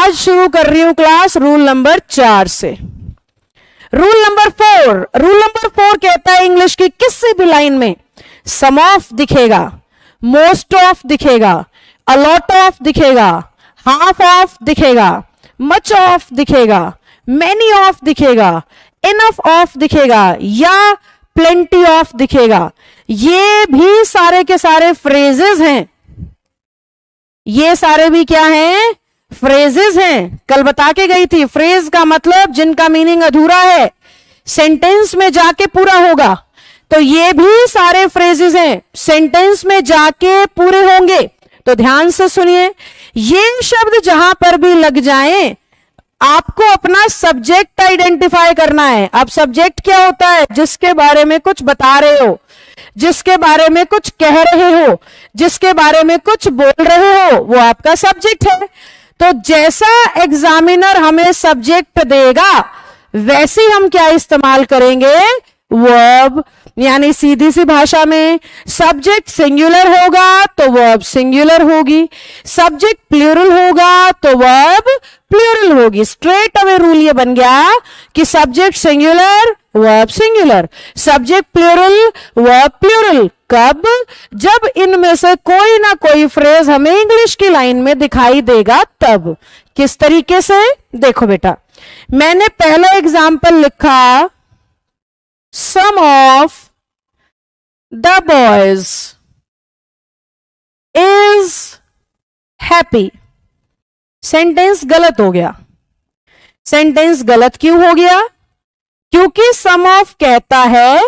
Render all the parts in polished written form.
आज शुरू कर रही हूं क्लास रूल नंबर 4 से। रूल नंबर 4 कहता है इंग्लिश की किसी भी लाइन में सम ऑफ दिखेगा, मोस्ट ऑफ दिखेगा, अलॉट ऑफ दिखेगा, हाफ ऑफ दिखेगा, मच ऑफ दिखेगा, मैनी ऑफ दिखेगा, इनफ ऑफ दिखेगा या प्लेंटी ऑफ दिखेगा। ये भी सारे के सारे फ्रेजेस हैं। ये सारे भी क्या हैं? फ्रेजेस हैं। कल बता के गई थी, फ्रेज का मतलब जिनका मीनिंग अधूरा है, सेंटेंस में जाके पूरा होगा। तो ये भी सारे फ्रेजेस हैं, सेंटेंस में जाके पूरे होंगे। तो ध्यान से सुनिए, ये शब्द जहां पर भी लग जाएं, आपको अपना सब्जेक्ट आइडेंटिफाई करना है। अब सब्जेक्ट क्या होता है? जिसके बारे में कुछ बता रहे हो, जिसके बारे में कुछ कह रहे हो, जिसके बारे में कुछ बोल रहे हो, वो आपका सब्जेक्ट है। तो जैसा एग्जामिनर हमें सब्जेक्ट देगा वैसे हम क्या इस्तेमाल करेंगे? वर्ब। यानी सीधी सी भाषा में सब्जेक्ट सिंगुलर होगा तो वर्ब सिंगुलर होगी, सब्जेक्ट प्लूरल होगा तो वर्ब प्लूरल होगी। स्ट्रेट अवे रूल ये बन गया कि subject singular verb singular, subject plural verb plural. कब? जब इनमें से कोई ना कोई फ्रेज हमें इंग्लिश की लाइन में दिखाई देगा तब। किस तरीके से? देखो बेटा, मैंने पहला एग्जाम्पल लिखा, some of the boys is happy. Sentence गलत हो गया। सेंटेंस गलत क्यों हो गया? क्योंकि सम ऑफ कहता है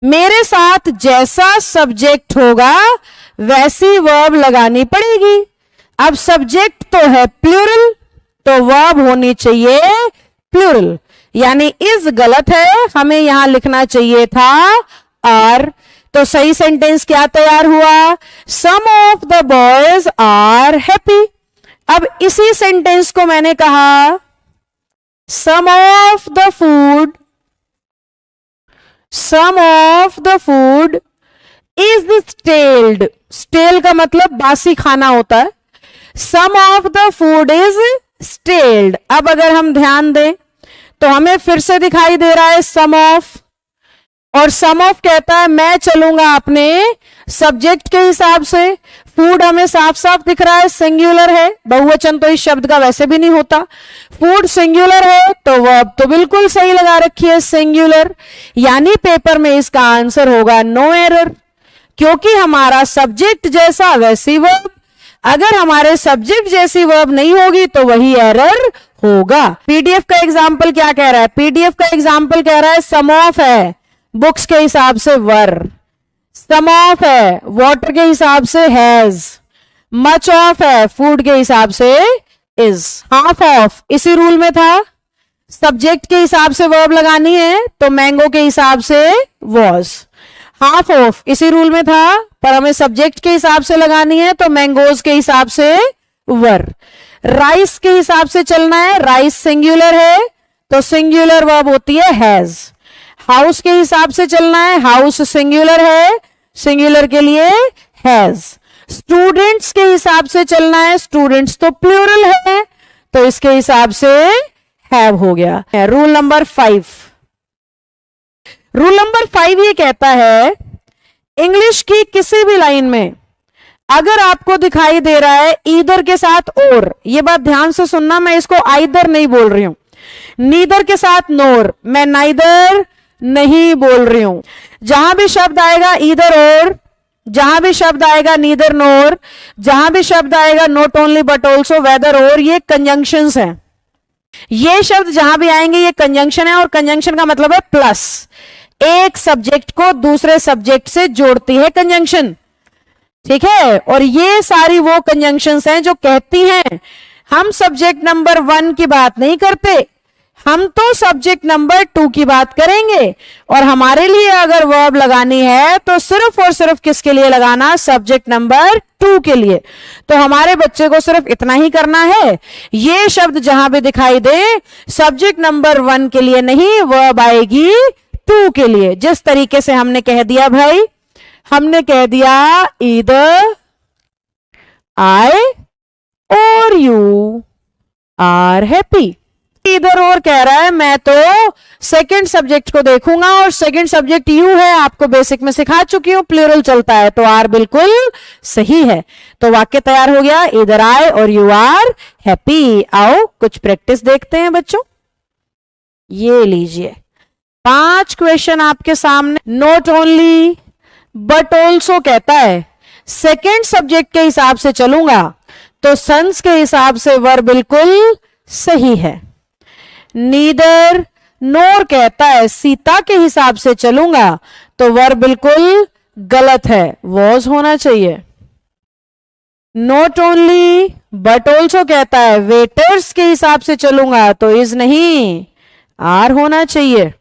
मेरे साथ जैसा सब्जेक्ट होगा वैसी वर्ब लगानी पड़ेगी। अब सब्जेक्ट तो है प्लूरल, तो वर्ब होनी चाहिए प्लूरल। यानी इज गलत है, हमें यहां लिखना चाहिए था आर। तो सही सेंटेंस क्या तैयार हुआ? Some of the boys are happy. अब इसी सेंटेंस को मैंने कहा, some of the food is staled. Stale का मतलब बासी खाना होता है। Some of the food is staled. अब अगर हम ध्यान दें तो हमें फिर से दिखाई दे रहा है सम ऑफ, और सम ऑफ कहता है मैं चलूंगा अपने सब्जेक्ट के हिसाब से। फूड हमें साफ साफ दिख रहा है सिंगुलर है, बहुवचन तो इस शब्द का वैसे भी नहीं होता। फूड सिंगुलर है तो वर्ब तो बिल्कुल सही लगा रखी है सिंगुलर। यानी पेपर में इसका आंसर होगा नो एरर, क्योंकि हमारा सब्जेक्ट जैसा वैसी वर्ब। अगर हमारे सब्जेक्ट जैसी वर्ब नहीं होगी तो वही एरर होगा। पीडीएफ का एग्जाम्पल क्या कह रहा है? पीडीएफ का एग्जाम्पल कह रहा है सम ऑफ है बुक्स के हिसाब से वर, सम ऑफ है वाटर के हिसाब से हैज, मच ऑफ है फूड के हिसाब से इज, हाफ ऑफ इसी रूल में था, सब्जेक्ट के हिसाब से वर्ब लगानी है तो मैंगो के हिसाब से वॉज। हाफ ऑफ इसी रूल में था पर हमें सब्जेक्ट के हिसाब से लगानी है तो मैंगोज के हिसाब से वर। राइस के हिसाब से चलना है, राइस सिंगुलर है तो सिंगुलर वर्ब होती है हैज। हाउस के हिसाब से चलना है, हाउस सिंगुलर है, सिंगुलर के लिए हैज। स्टूडेंट्स के हिसाब से चलना है, स्टूडेंट्स तो प्लूरल है तो इसके हिसाब से हैव हो गया। रूल नंबर 5, रूल नंबर 5 ये कहता है इंग्लिश की किसी भी लाइन में अगर आपको दिखाई दे रहा है ईदर के साथ और, ये बात ध्यान से सुनना, मैं इसको आइदर नहीं बोल रही हूं, नीदर के साथ नोर, मैं नाइदर नहीं बोल रही हूं। जहां भी शब्द आएगा ईदर और, जहां भी शब्द आएगा नीदर नोर, जहां भी शब्द आएगा not only but also weather और, ये कंजंक्शंस हैं। ये शब्द जहां भी आएंगे ये कंजंक्शन है, और कंजंक्शन का मतलब है प्लस। एक सब्जेक्ट को दूसरे सब्जेक्ट से जोड़ती है कंजंक्शन, ठीक है। और ये सारी वो कंजंक्शंस हैं जो कहती हैं हम सब्जेक्ट नंबर 1 की बात नहीं करते, हम तो सब्जेक्ट नंबर 2 की बात करेंगे। और हमारे लिए अगर वर्ब लगानी है तो सिर्फ और सिर्फ किसके लिए लगाना? सब्जेक्ट नंबर 2 के लिए। तो हमारे बच्चे को सिर्फ इतना ही करना है, ये शब्द जहां भी दिखाई दे सब्जेक्ट नंबर 1 के लिए नहीं, वर्ब आएगी 2 के लिए। जिस तरीके से हमने कह दिया भाई, हमने कह दिया ईदर आई और यू, आर हैप्पी। इधर और कह रहा है मैं तो सेकंड सब्जेक्ट को देखूंगा और सेकंड सब्जेक्ट यू है, आपको बेसिक में सिखा चुकी हूं, प्लूरल चलता है, तो आर बिल्कुल सही है। तो वाक्य तैयार हो गया, इधर आई और यू आर हैप्पी। आओ कुछ प्रैक्टिस देखते हैं बच्चों। ये लीजिए 5 क्वेश्चन आपके सामने। नॉट ओनली बट ऑल्सो कहता है सेकंड सब्जेक्ट के हिसाब से चलूंगा तो सन्स के हिसाब से वर्ब बिल्कुल सही है। नीदर नोर कहता है सीता के हिसाब से चलूंगा तो वर्ब बिल्कुल गलत है, वॉज होना चाहिए। नॉट ओनली बट ऑल्सो कहता है वेटर्स के हिसाब से चलूंगा तो इज नहीं, आर होना चाहिए।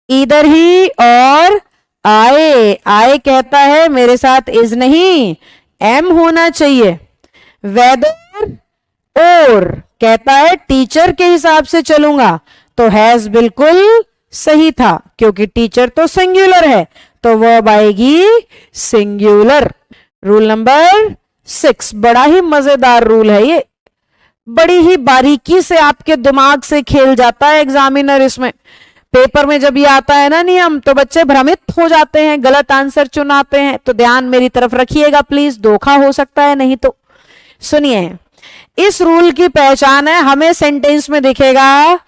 इधर ही और आए, आए कहता है मेरे साथ इज नहीं, एम होना चाहिए। वेदर और कहता है टीचर के हिसाब से चलूंगा तो हैज बिल्कुल सही था, क्योंकि टीचर तो सिंगुलर है तो वर्ब आएगी सिंगुलर। रूल नंबर 6 बड़ा ही मजेदार रूल है ये, बड़ी ही बारीकी से आपके दिमाग से खेल जाता है एग्जामिनर। इसमें पेपर में जब ये आता है ना नियम तो बच्चे भ्रमित हो जाते हैं, गलत आंसर चुनाते हैं, तो ध्यान मेरी तरफ रखिएगा प्लीज, धोखा हो सकता है नहीं तो। सुनिए, इस रूल की पहचान है, हमें सेंटेंस में दिखेगा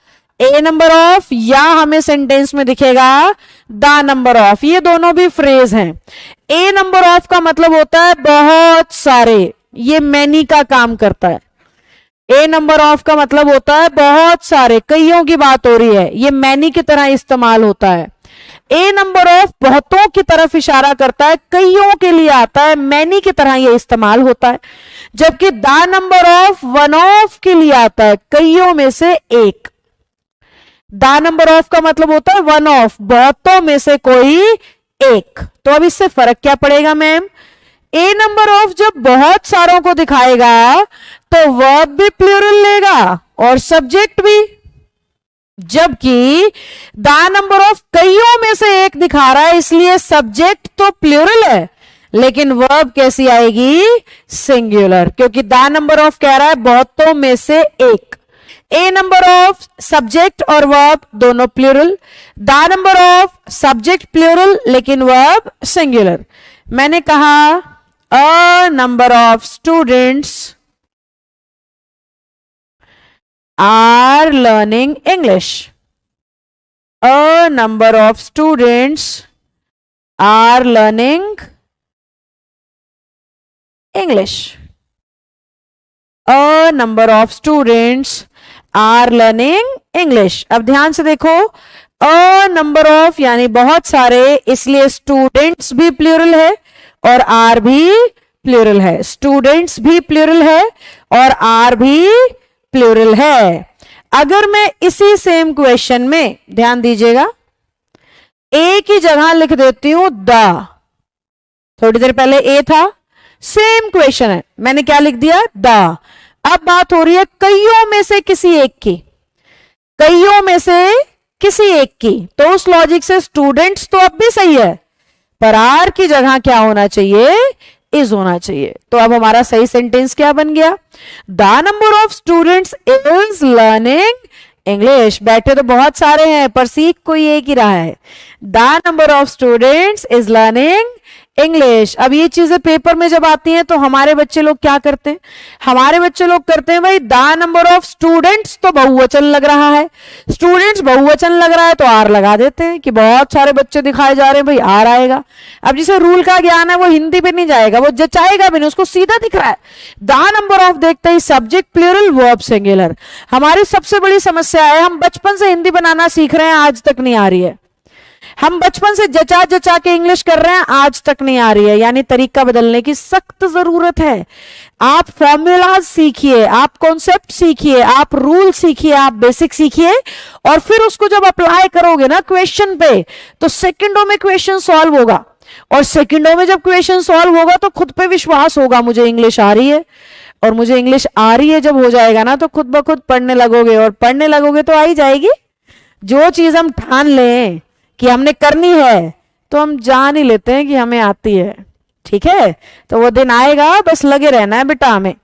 ए नंबर ऑफ या हमें सेंटेंस में दिखेगा द नंबर ऑफ, ये दोनों भी फ्रेज हैं। ए नंबर ऑफ का मतलब होता है बहुत सारे, ये मैनी का काम करता है। ए नंबर ऑफ का मतलब होता है बहुत सारे, कईयों की बात हो रही है, ये मैनी की तरह इस्तेमाल होता है। ए नंबर ऑफ बहुतों की तरफ इशारा करता है, कईयों के लिए आता है, मैनी की तरह ये इस्तेमाल होता है। जबकि the number of one of के लिए आता है, कईयों में से एक। द नंबर ऑफ का मतलब होता है वन ऑफ, बहुतों में से कोई एक। तो अब इससे फर्क क्या पड़ेगा मैम? ए नंबर ऑफ जब बहुत सारों को दिखाएगा तो वर्ब भी प्लूरल लेगा और सब्जेक्ट भी, जबकि द नंबर ऑफ कईयों में से एक दिखा रहा है, इसलिए सब्जेक्ट तो प्लूरल है लेकिन वर्ब कैसी आएगी? सिंगुलर, क्योंकि द नंबर ऑफ कह रहा है बहुतों में से एक। ए नंबर ऑफ सब्जेक्ट और वर्ब दोनों plural, the number of subject plural लेकिन वर्ब सिंगुलर। मैंने कहा a number of students are learning English. A number of students are learning English. A number of students are learning English. अब ध्यान से देखो, a number of यानी बहुत सारे, इसलिए स्टूडेंट्स भी प्लूरल है और आर भी प्लूरल है। स्टूडेंट्स भी प्लूरल है और आर भी प्लूरल है। अगर मैं इसी सेम क्वेश्चन में, ध्यान दीजिएगा, ए की जगह लिख देती हूं द, थोड़ी देर पहले ए था, सेम क्वेश्चन है, मैंने क्या लिख दिया? द। अब बात हो रही है कईयों में से किसी एक की, कईयों में से किसी एक की, तो उस लॉजिक से स्टूडेंट्स तो अब भी सही है, पर आर की जगह क्या होना चाहिए? इज होना चाहिए। तो अब हमारा सही सेंटेंस क्या बन गया? The number of students is learning English. बैठे तो बहुत सारे हैं पर सीख कोई एक ही रहा है। The number of students is learning English. अब ये चीजें पेपर में जब आती हैं तो हमारे बच्चे लोग क्या करते हैं? हमारे बच्चे लोग करते हैं भाई द नंबर ऑफ स्टूडेंट्स तो बहुवचन लग रहा है, स्टूडेंट्स बहुवचन लग रहा है तो आर लगा देते हैं कि बहुत सारे बच्चे दिखाए जा रहे हैं, भाई आर आएगा। अब जिसे रूल का ज्ञान है वो हिंदी पे नहीं जाएगा, वो जचाएगा भी नहीं, उसको सीधा दिख रहा है द नंबर ऑफ, देखते ही सब्जेक्ट प्लूरल वर्ब सिंगुलर। हमारी सबसे बड़ी समस्या है, हम बचपन से हिंदी बनाना सीख रहे हैं, आज तक नहीं आ रही है। हम बचपन से जचा जचा के इंग्लिश कर रहे हैं, आज तक नहीं आ रही है। यानी तरीका बदलने की सख्त जरूरत है। आप फॉर्मूलाज सीखिए, आप कॉन्सेप्ट सीखिए, आप रूल सीखिए, आप बेसिक सीखिए, और फिर उसको जब अप्लाई करोगे ना क्वेश्चन पे तो सेकंडों में क्वेश्चन सॉल्व होगा, और सेकंडों में जब क्वेश्चन सॉल्व होगा तो खुद पे विश्वास होगा, मुझे इंग्लिश आ रही है। और मुझे इंग्लिश आ रही है जब हो जाएगा ना तो खुद ब खुद पढ़ने लगोगे, और पढ़ने लगोगे तो आ ही जाएगी। जो चीज हम ठान लें कि हमने करनी है तो हम जान ही लेते हैं कि हमें आती है, ठीक है? तो वो दिन आएगा, बस लगे रहना है बेटा हमें।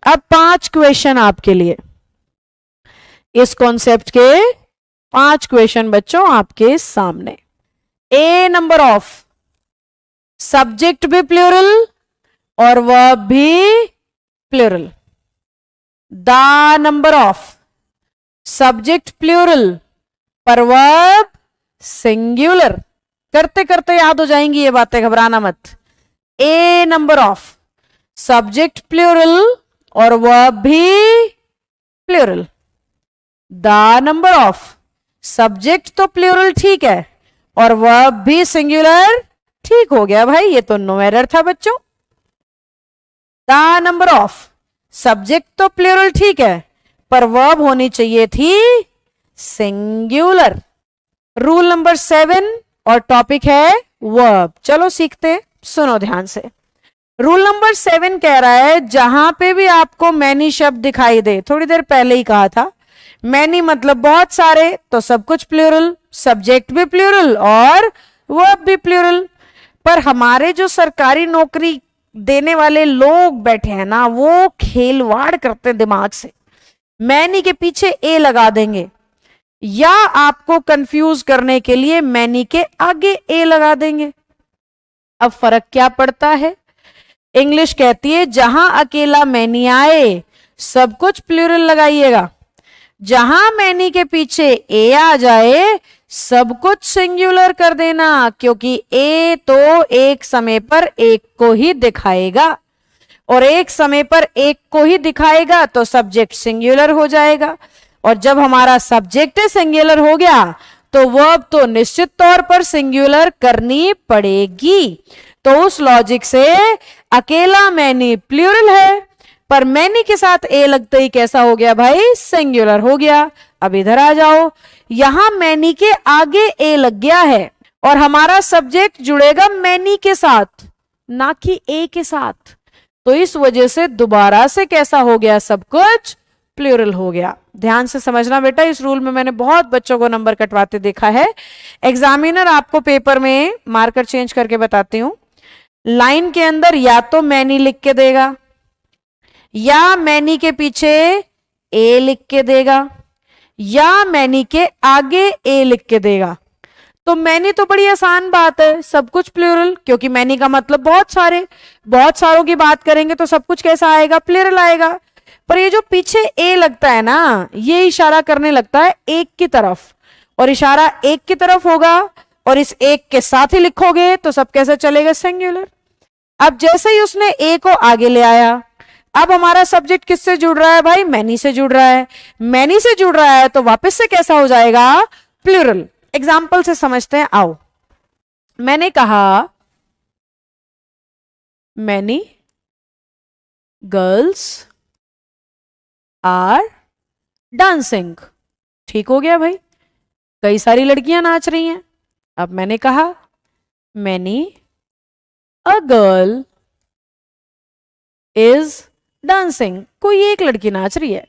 अब 5 क्वेश्चन आपके लिए, इस कॉन्सेप्ट के 5 क्वेश्चन बच्चों आपके सामने। ए नंबर ऑफ सब्जेक्ट भी प्लूरल और वर्ब भी plural. The number of subject plural पर वर्ब सिंगुलर। करते करते याद हो जाएंगी ये बातें, घबराना मत। A number of subject plural और वर्ब भी plural. The number of subject तो प्लूरल ठीक है और वर्ब भी सिंगुलर, ठीक हो गया भाई, ये तो नो एरर था बच्चों। द नंबर ऑफ सब्जेक्ट तो प्लूरल ठीक है पर वर्ब होनी चाहिए थी सिंगुलर। रूल नंबर 7 और टॉपिक है वर्ब। चलो सीखते, सुनो ध्यान से। रूल नंबर 7 कह रहा है जहां पे भी आपको मैनी शब्द दिखाई दे, थोड़ी देर पहले ही कहा था मैनी मतलब बहुत सारे, तो सब कुछ प्लूरल, सब्जेक्ट भी प्लूरल और वर्ब भी प्लूरल। पर हमारे जो सरकारी नौकरी देने वाले लोग बैठे हैं ना, वो खेलवाड़ करते हैं दिमाग से, मैनी के पीछे ए लगा देंगे या आपको कंफ्यूज करने के लिए मैनी के आगे ए लगा देंगे। अब फर्क क्या पड़ता है? इंग्लिश कहती है जहां अकेला मैनी आए सब कुछ प्लूरल लगाइएगा, जहां मैनी के पीछे ए आ जाए सब कुछ सिंगुलर कर देना, क्योंकि ए तो एक समय पर एक को ही दिखाएगा और एक समय पर एक को ही दिखाएगा तो सब्जेक्ट सिंगुलर हो जाएगा, और जब हमारा सब्जेक्ट सिंगुलर हो गया तो वर्ब तो निश्चित तौर पर सिंगुलर करनी पड़ेगी। तो उस लॉजिक से अकेला मैनी प्लूरल है पर मैनी के साथ ए लगते ही कैसा हो गया भाई? सिंगुलर हो गया। अब इधर आ जाओ, यहां मैनी के आगे ए लग गया है और हमारा सब्जेक्ट जुड़ेगा मैनी के साथ ना कि ए के साथ, तो इस वजह से दोबारा से कैसा हो गया? सब कुछ प्लूरल हो गया। ध्यान से समझना बेटा, इस रूल में मैंने बहुत बच्चों को नंबर कटवाते देखा है। एग्जामिनर आपको पेपर में मार्कर चेंज करके बताती हूं, लाइन के अंदर या तो मैनी लिख के देगा या मैनी के पीछे ए लिख के देगा या मैनी के आगे ए लिख के देगा। तो मैनी तो बड़ी आसान बात है, सब कुछ प्लूरल, क्योंकि मैनी का मतलब बहुत सारे, बहुत सारों की बात करेंगे तो सब कुछ कैसा आएगा? प्लूरल आएगा। पर ये जो पीछे ए लगता है ना, ये इशारा करने लगता है एक की तरफ, और इशारा एक की तरफ होगा और इस एक के साथ ही लिखोगे तो सब कैसे चलेगा? सिंगुलर। अब जैसे ही उसने ए को आगे ले आया, अब हमारा सब्जेक्ट किससे जुड़ रहा है भाई? मैनी से जुड़ रहा है। मैनी से जुड़ रहा है तो वापस से कैसा हो जाएगा? प्लूरल। एग्जाम्पल से समझते हैं, आओ। मैंने कहा मैनी गर्ल्स आर डांसिंग, ठीक हो गया भाई, कई सारी लड़कियां नाच रही हैं। अब मैंने कहा many a girl is dancing, कोई एक लड़की नाच रही है।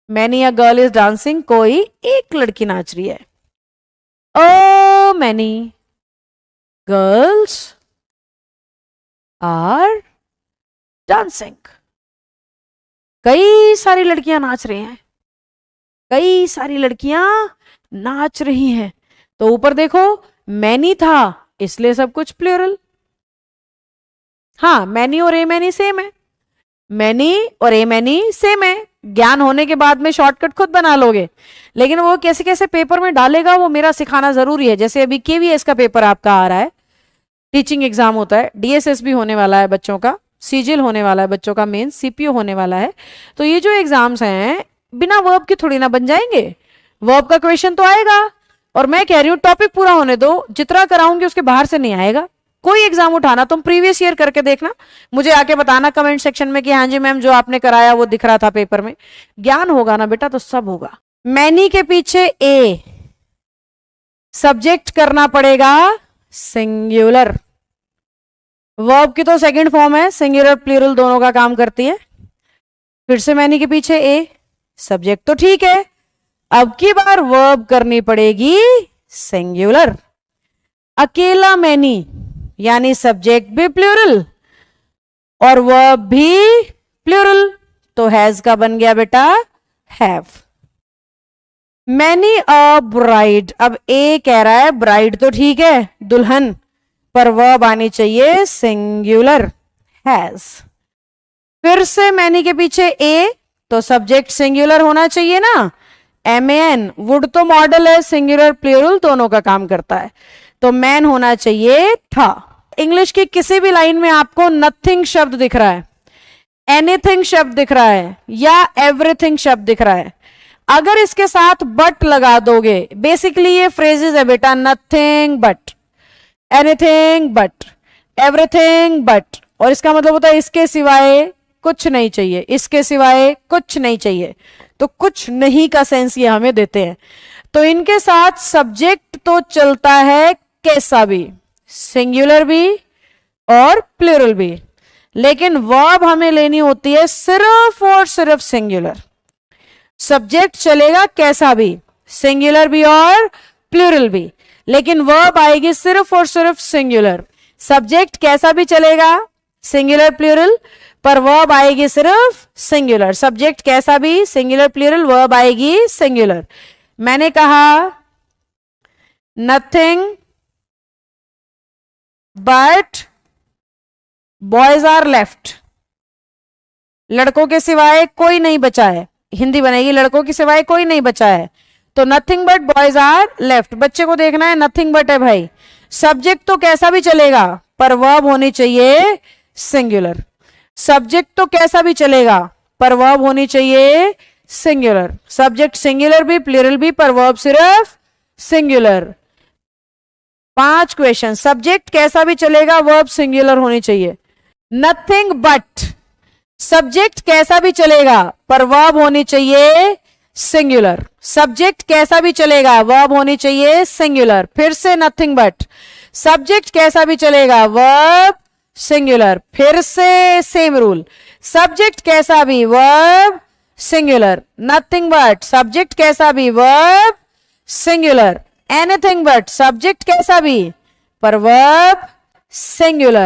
Many a girl is dancing, कोई एक लड़की नाच रही है। ओ मैनी गर्ल्स आर डांसिंग, कई सारी लड़कियां नाच रही हैं, कई सारी लड़कियां नाच रही हैं। तो ऊपर देखो मैनी था इसलिए सब कुछ प्लूरल। हाँ, मैनी और ए मैनी सेम है, मैनी और ए मैनी सेम है। ज्ञान होने के बाद में शॉर्टकट खुद बना लोगे, लेकिन वो कैसे कैसे पेपर में डालेगा वो मेरा सिखाना जरूरी है। जैसे अभी केवीएस का पेपर आपका आ रहा है, टीचिंग एग्जाम होता है, डीएसएस भी होने वाला है बच्चों का, सीजिल होने वाला है बच्चों का, मेन सीपीओ होने वाला है। तो ये जो एग्जाम्स हैं बिना वर्ब के थोड़ी ना बन जाएंगे, वर्ब का क्वेश्चन तो आएगा। और मैं कह रही हूं टॉपिक पूरा होने दो, जितना कराऊंगी उसके बाहर से नहीं आएगा। कोई एग्जाम उठाना, तुम प्रीवियस ईयर करके देखना, मुझे आके बताना कमेंट सेक्शन में कि हाँ जी मैम जो आपने कराया वो दिख रहा था पेपर में। ज्ञान होगा ना बेटा तो सब होगा। मैनी के पीछे ए, सब्जेक्ट करना पड़ेगा सिंगुलर। वर्ब की तो सेकंड फॉर्म है, सिंगुलर प्लूरल दोनों का काम करती है। फिर से मैनी के पीछे ए, सब्जेक्ट तो ठीक है, अब की बार वर्ब करनी पड़ेगी सिंगुलर। अकेला मैनी यानी सब्जेक्ट भी प्लूरल और वर्ब भी प्लूरल, तो हैज का बन गया बेटा हैव। मैनी अ ब्राइड, अब ए कह रहा है ब्राइड तो ठीक है दुल्हन, पर वर्ब आनी चाहिए सिंगुलर हैज। फिर से मैनी के पीछे ए, तो सब्जेक्ट सिंगुलर होना चाहिए ना, MAN। वुड तो मॉडल है, सिंगुलर प्लूरल दोनों का काम करता है, तो मैन होना चाहिए था। इंग्लिश की किसी भी लाइन में आपको नथिंग शब्द दिख रहा है, एनीथिंग शब्द दिख रहा है या एवरीथिंग शब्द दिख रहा है, अगर इसके साथ बट लगा दोगे, बेसिकली ये फ्रेजेस है बेटा, nothing but, anything but, everything but, और इसका मतलब होता है इसके सिवाय कुछ नहीं चाहिए, इसके सिवाय कुछ नहीं चाहिए, तो कुछ नहीं का सेंस ये हमें देते हैं। तो इनके साथ सब्जेक्ट तो चलता है कैसा भी, सिंगुलर भी और प्लूरल भी, लेकिन वर्ब हमें लेनी होती है सिर्फ और सिर्फ सिंगुलर। सब्जेक्ट चलेगा कैसा भी, सिंगुलर भी और प्लूरल भी, लेकिन वर्ब आएगी सिर्फ और सिर्फ सिंगुलर। सब्जेक्ट कैसा भी चलेगा, सिंगुलर प्लूरल, पर वर्ब आएगी सिर्फ सिंगुलर। सब्जेक्ट कैसा भी, सिंगुलर प्लूरल, वर्ब आएगी सिंगुलर। मैंने कहा nothing but boys are left, लड़कों के सिवाय कोई नहीं बचा है, हिंदी बनेगी लड़कों के सिवाय कोई नहीं बचा है, तो nothing but boys are left. बच्चे को देखना है नथिंग बट है भाई, सब्जेक्ट तो कैसा भी चलेगा पर वर्ब होनी चाहिए सिंगुलर। सब्जेक्ट तो कैसा भी चलेगा पर वर्ब होनी चाहिए सिंगुलर। सब्जेक्ट सिंगुलर भी प्लूरल भी, पर वर्ब सिर्फ सिंगुलर। 5 क्वेश्चन, सब्जेक्ट कैसा भी चलेगा वर्ब सिंगुलर होनी चाहिए। नथिंग बट, सब्जेक्ट कैसा भी चलेगा पर वर्ब होनी चाहिए सिंगुलर। सब्जेक्ट कैसा भी चलेगा वर्ब होनी चाहिए सिंगुलर। फिर से नथिंग बट, सब्जेक्ट कैसा भी चलेगा वर्ब सिंगुलर। फिर से सेम रूल, सब्जेक्ट कैसा भी verb singular. Nothing but, subject कैसा भी verb singular. Anything but, subject कैसा भी पर वर्ब सिंगुलर।